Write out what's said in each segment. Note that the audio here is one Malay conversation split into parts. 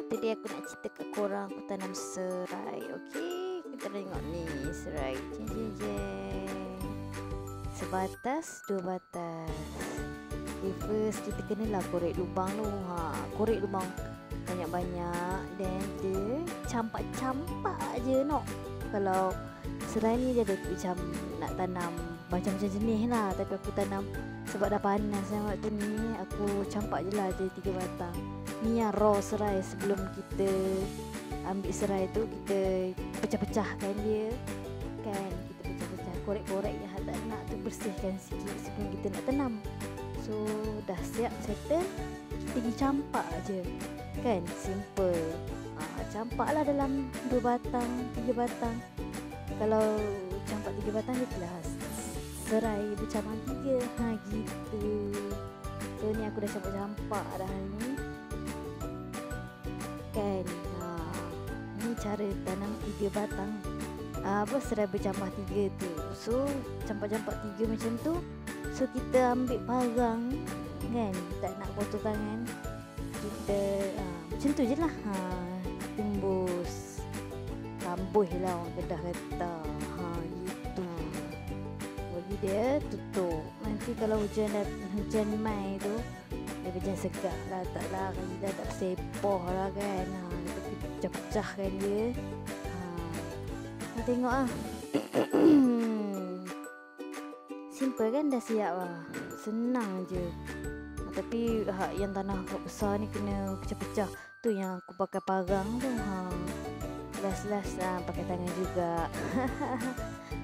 Today aku nak cerita kat korang aku tanam serai. Okey, kita tengok ni serai. Jeng jeng jeng. Sebatas, dua batas. Okay, first kita kenalah korek lubang tu. Korek lubang banyak-banyak dan dia campak-campak je nok. Kalau serai ni dia ada macam nak tanam macam-macam jenis lah, tapi aku tanam sebab dah panas yang waktu ni aku campak je lah jadi 3 batang. Ni yang raw serai. Sebelum kita ambil serai tu kita pecah-pecahkan dia kan, kita pecah-pecah, korek-korek yang tak nak tu, bersihkan sikit sebelum kita nak tanam. So dah siap settle, kita pergi campak je kan, simple. Campak lah dalam 2 batang 3 batang. Kalau campak 3 batang dia telah serai bercabang 3 gitu. So ni aku dah campak-campak dah ni kan. Ni cara tanam 3 batang serai bercambah 3 tu. So campak-campak 3 macam tu. So kita ambil parang kan, tak nak kotor tangan, kita macam tu je lah. Tembus kambuh lah orang Kedah kata. Gitu. Bagi dia tutup. Nanti kalau hujan mai tu dia hujan segar lah, tak lari dah, tak sepoh lah kan. Kita pecah-pecahkan dia. Tengok ah. Simple kan, dah siap lah. Senang je. Tapi yang tanah besar ni kena pecah-pecah. Tu yang aku pakai parang tu. Last pakai tangan juga.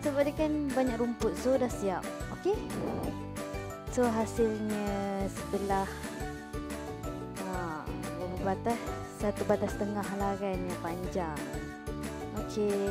Sebab dia kan banyak rumput. So dah siap. Okay. So hasilnya sebelah berapa batas? 1,5 batas lah kan yang panjang. Okay.